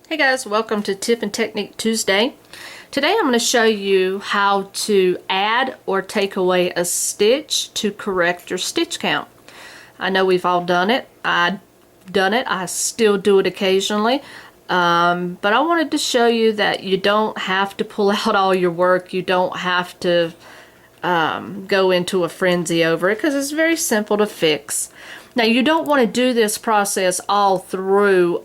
Hey guys, welcome to Tip and Technique Tuesday. Today I'm going to show you how to add or take away a stitch to correct your stitch count. I know we've all done it. I've done it. I still do it occasionally. But I wanted to show you that you don't have to pull out all your work. You don't have to go into a frenzy over it because it's very simple to fix. Now you don't want to do this process all through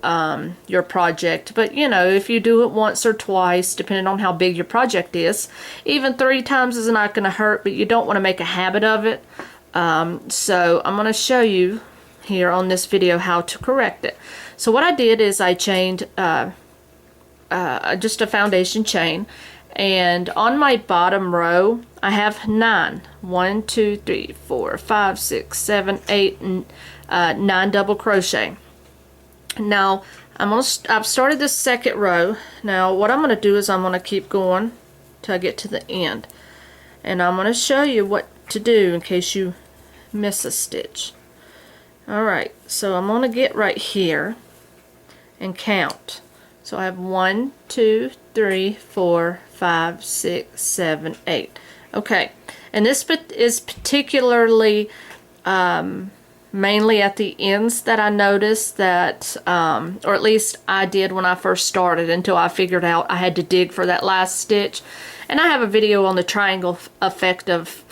your project, but you know, if you do it once or twice, depending on how big your project is, even 3 times is not going to hurt, but you don't want to make a habit of it. So I'm going to show you here on this video how to correct it. So what I did is I chained just a foundation chain, and on my bottom row I have 9. 1, 2, 3, 4, 5, 6, 7, 8, and 9 double crochet. Now I've started this second row. Now what I'm going to do is I'm going to keep going till I get to the end, and I'm going to show you what to do in case you miss a stitch. Alright, so I'm going to get right here and count. So I have 1, 2, 3, 4, 5, 6, 7, 8. Okay, and this is particularly mainly at the ends that I noticed that, or at least I did when I first started, until I figured out I had to dig for that last stitch. And I have a video on the triangle effect of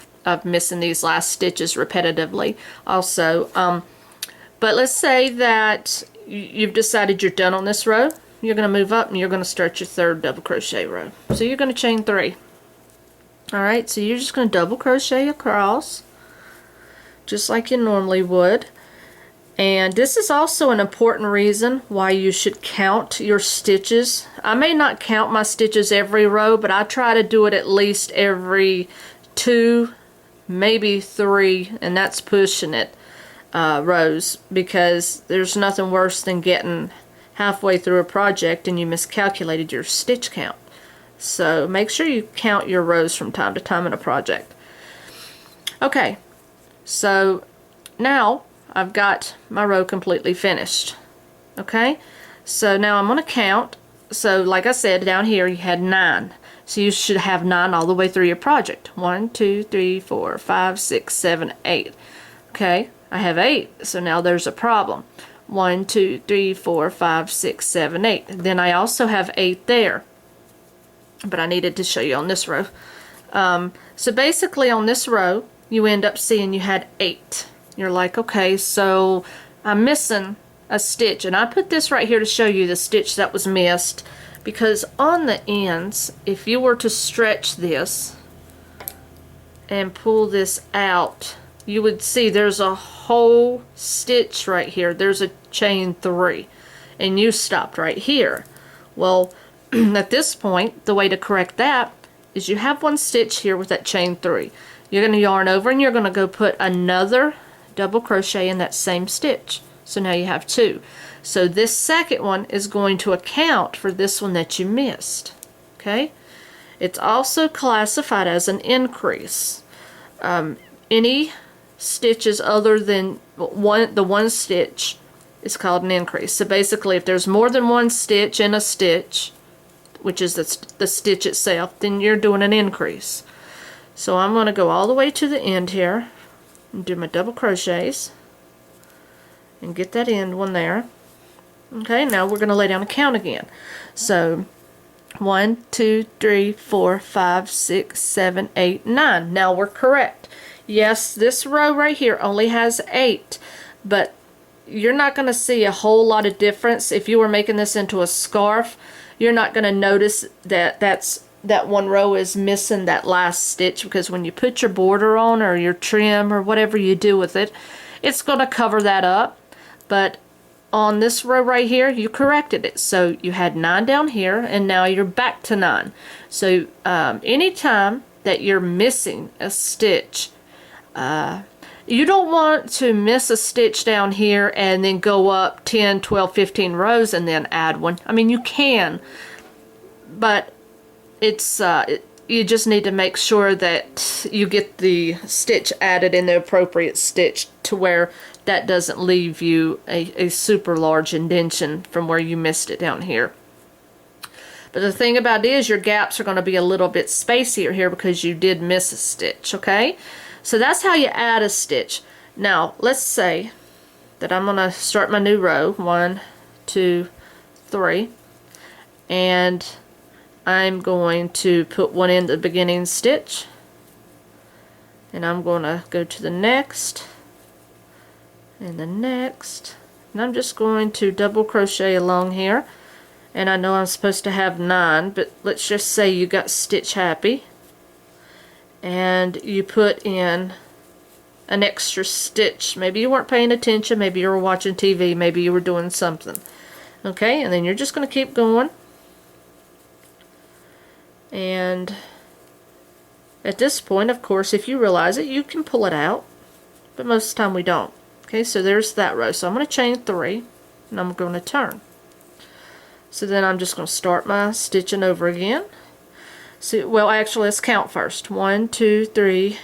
missing these last stitches repetitively also. But let's say that you've decided you're done on this row. You're going to move up and you're going to start your third double crochet row. So you're going to chain 3. Alright, so you're just going to double crochet across just like you normally would. And this is also an important reason why you should count your stitches. I may not count my stitches every row, but I try to do it at least every 2, maybe 3, and that's pushing it, rows, because there's nothing worse than getting halfway through a project and you miscalculated your stitch count. So make sure you count your rows from time to time in a project. Okay, so now I've got my row completely finished. Okay, so now I'm going to count. So like I said, down here you had 9. So you should have 9 all the way through your project. 1, 2, 3, 4, 5, 6, 7, 8. Okay, I have 8, so now there's a problem. 1, 2, 3, 4, 5, 6, 7, 8. Then I also have 8 there, but I needed to show you on this row. So basically on this row you end up seeing you had 8. You're like, okay, so I'm missing a stitch, and I put this right here to show you the stitch that was missed, because on the ends, if you were to stretch this and pull this out, you would see there's a whole stitch right here. There's a chain 3, and you stopped right here. Well, at this point, the way to correct that is you have one stitch here with that chain 3. You're going to yarn over and you're going to go put another double crochet in that same stitch. So now you have 2. So this second one is going to account for this one that you missed. Okay? It's also classified as an increase. Any stitches other than the one stitch is called an increase. So basically, if there's more than one stitch in a stitch, which is the stitch itself, then you're doing an increase. So I'm going to go all the way to the end here and do my double crochets and get that end one there. Okay, now we're going to lay down a count again. So 1, 2, 3, 4, 5, 6, 7, 8, 9. Now we're correct. Yes, this row right here only has 8, but you're not going to see a whole lot of difference. If you were making this into a scarf, you're not going to notice that that one row is missing that last stitch, because when you put your border on or your trim or whatever you do with it, it's going to cover that up. But on this row right here, you corrected it. So you had 9 down here, and now you're back to 9. So anytime that you're missing a stitch, you don't want to miss a stitch down here and then go up 10, 12, 15 rows and then add one. I mean, you can, but it's you just need to make sure that you get the stitch added in the appropriate stitch to where that doesn't leave you a super large indentation from where you missed it down here. But the thing about it is your gaps are going to be a little bit spacier here because you did miss a stitch, okay? So that's how you add a stitch. Now, let's say that I'm going to start my new row, 1, 2, 3, and I'm going to put one in the beginning stitch, and I'm going to go to the next, and the next, and I'm just going to double crochet along here. And I know I'm supposed to have 9, but let's just say you got stitch happy and you put in an extra stitch. Maybe you weren't paying attention, maybe you were watching TV, maybe you were doing something. Okay, and then you're just going to keep going. And at this point, of course, if you realize it, you can pull it out, but most of the time we don't. Okay, so there's that row. So I'm going to chain 3 and I'm going to turn. So then I'm just going to start my stitching over again. So, well, actually, let's count first. 1, 2, 3,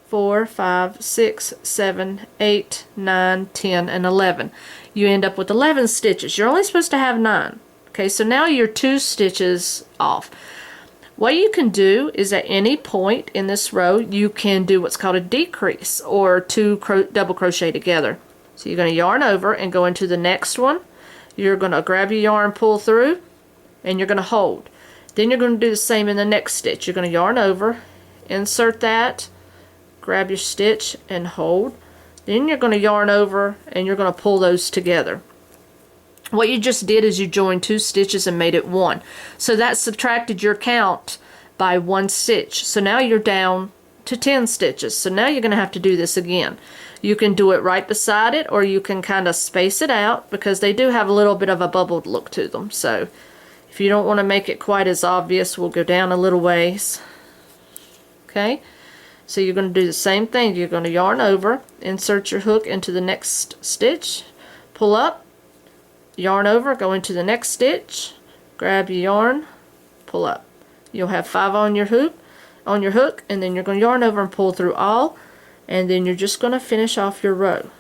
4, 5, 6, 7, 8, 9, 10, and 11. You end up with 11 stitches. You're only supposed to have 9. Okay, so now you're 2 stitches off. What you can do is at any point in this row, you can do what's called a decrease, or 2 double crochet together. So you're going to yarn over and go into the next one. You're going to grab your yarn, pull through, and you're going to hold. Then you're going to do the same in the next stitch. You're going to yarn over, insert that, grab your stitch, and hold. Then you're going to yarn over, and you're going to pull those together. What you just did is you joined 2 stitches and made it 1. So that subtracted your count by 1 stitch. So now you're down to 10 stitches. So now you're going to have to do this again. You can do it right beside it, or you can kind of space it out, because they do have a little bit of a bubbled look to them. So if you don't want to make it quite as obvious, we'll go down a little ways. Okay, so you're going to do the same thing. You're going to yarn over, insert your hook into the next stitch, pull up, yarn over, go into the next stitch, grab your yarn, pull up. You'll have 5 on your hook, and then you're going to yarn over and pull through all. And then you're just going to finish off your row.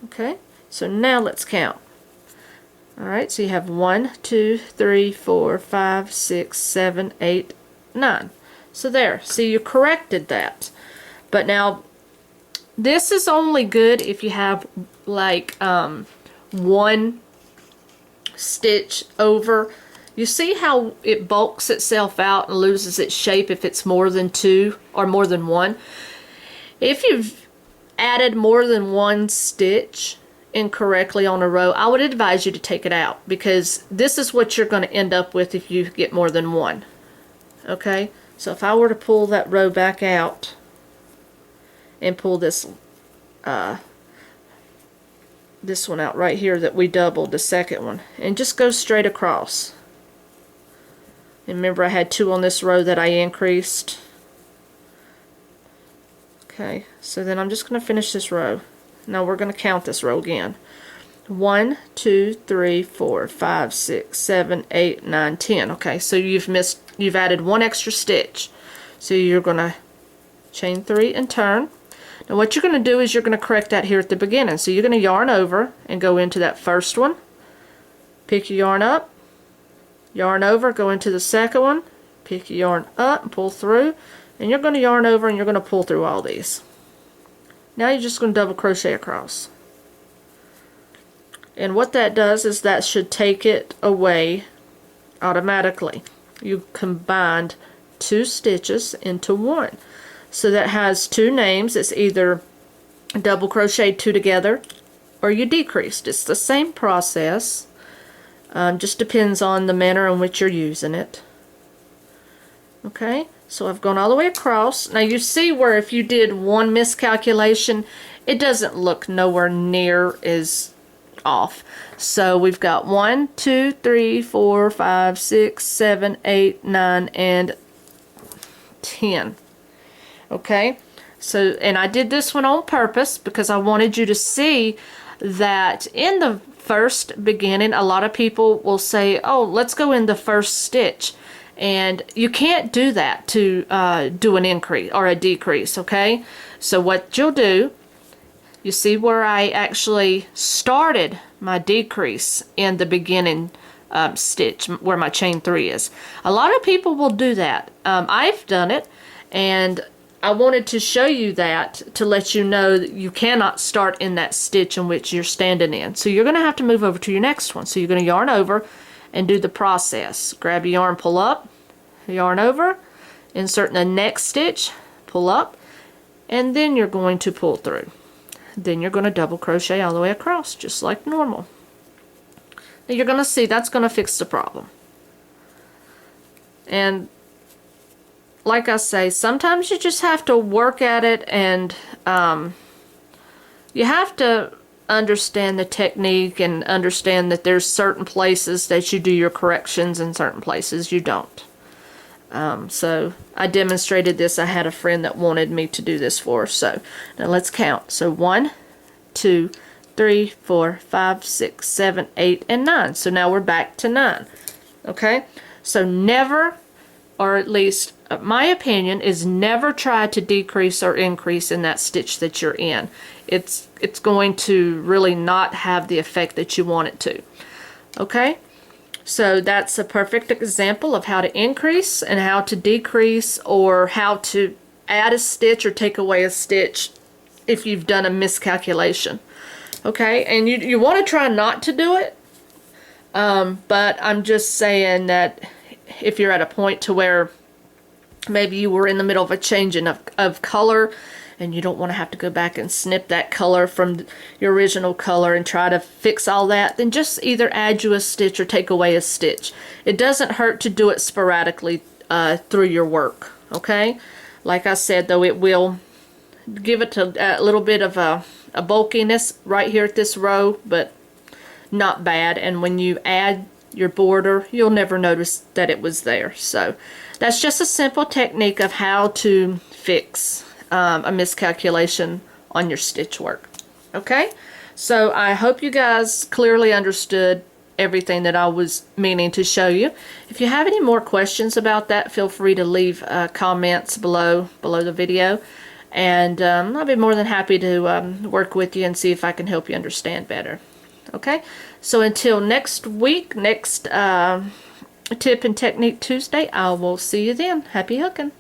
Okay, so now let's count. Alright, so you have 1, 2, 3, 4, 5, 6, 7, 8, 9. So there, see, you corrected that. But now, this is only good if you have like 1 stitch over. You see how it bulks itself out and loses its shape if it's more than 2 or more than 1? If you've added more than 1 stitch incorrectly on a row, I would advise you to take it out, because this is what you're going to end up with if you get more than 1. Okay, so if I were to pull that row back out and pull this one out right here that we doubled, the second one, and just go straight across. And remember, I had 2 on this row that I increased. Okay, so then I'm just going to finish this row. Now we're going to count this row again. 1, 2, 3, 4, 5, 6, 7, 8, 9, 10. Okay, so you've added 1 extra stitch. So you're going to chain 3 and turn. Now what you're going to do is you're going to correct that here at the beginning. So you're going to yarn over and go into that first one. Pick your yarn up. Yarn over, go into the second one, pick your yarn up and pull through, and you're going to yarn over and you're going to pull through all these. Now you're just going to double crochet across. And what that does is that should take it away automatically. You combined 2 stitches into 1. So that has 2 names. It's either double crocheted 2 together or you decreased. It's the same process. Just depends on the manner in which you're using it. Okay, so I've gone all the way across. Now you see where if you did 1 miscalculation, it doesn't look nowhere near as off. So we've got 1, 2, 3, 4, 5, 6, 7, 8, 9, and 10. Okay, so, and I did this one on purpose because I wanted you to see that in the first beginning, a lot of people will say, oh, let's go in the first stitch, and you can't do that to do an increase or a decrease. Okay, so what you'll do, You see where I actually started my decrease in the beginning stitch where my chain 3 is. A lot of people will do that. I've done it, and I wanted to show you that to let you know that you cannot start in that stitch in which you're standing in. So you're going to have to move over to your next one. So you're going to yarn over and do the process. Grab your yarn, pull up, yarn over, insert in the next stitch, pull up, and then you're going to pull through. Then you're going to double crochet all the way across, just like normal. Now you're going to see that's going to fix the problem. And like I say, sometimes you just have to work at it, and you have to understand the technique and understand that there's certain places that you do your corrections and certain places you don't. So I demonstrated this. I had a friend that wanted me to do this for her. So now let's count. So 1, 2, 3, 4, 5, 6, 7, 8, and 9. So now we're back to 9. Okay? So never, or at least my opinion, is never try to decrease or increase in that stitch that you're in. It's going to really not have the effect that you want it to. Okay? So that's a perfect example of how to increase and how to decrease, or how to add a stitch or take away a stitch if you've done a miscalculation. Okay, and you want to try not to do it, but I'm just saying that if you're at a point to where maybe you were in the middle of a changing of color, and you don't want to have to go back and snip that color from your original color and try to fix all that, then just either add you a stitch or take away a stitch. It doesn't hurt to do it sporadically through your work, okay? Like I said, though, it will give it a little bit of a bulkiness right here at this row, but not bad. And when you add your border, you'll never notice that it was there. So that's just a simple technique of how to fix a miscalculation on your stitch work. Okay, so I hope you guys clearly understood everything that I was meaning to show you. If you have any more questions about that, feel free to leave comments below the video, and I'll be more than happy to work with you and see if I can help you understand better. Okay, so until next week, next Tip and Technique Tuesday, I will see you then. Happy hooking!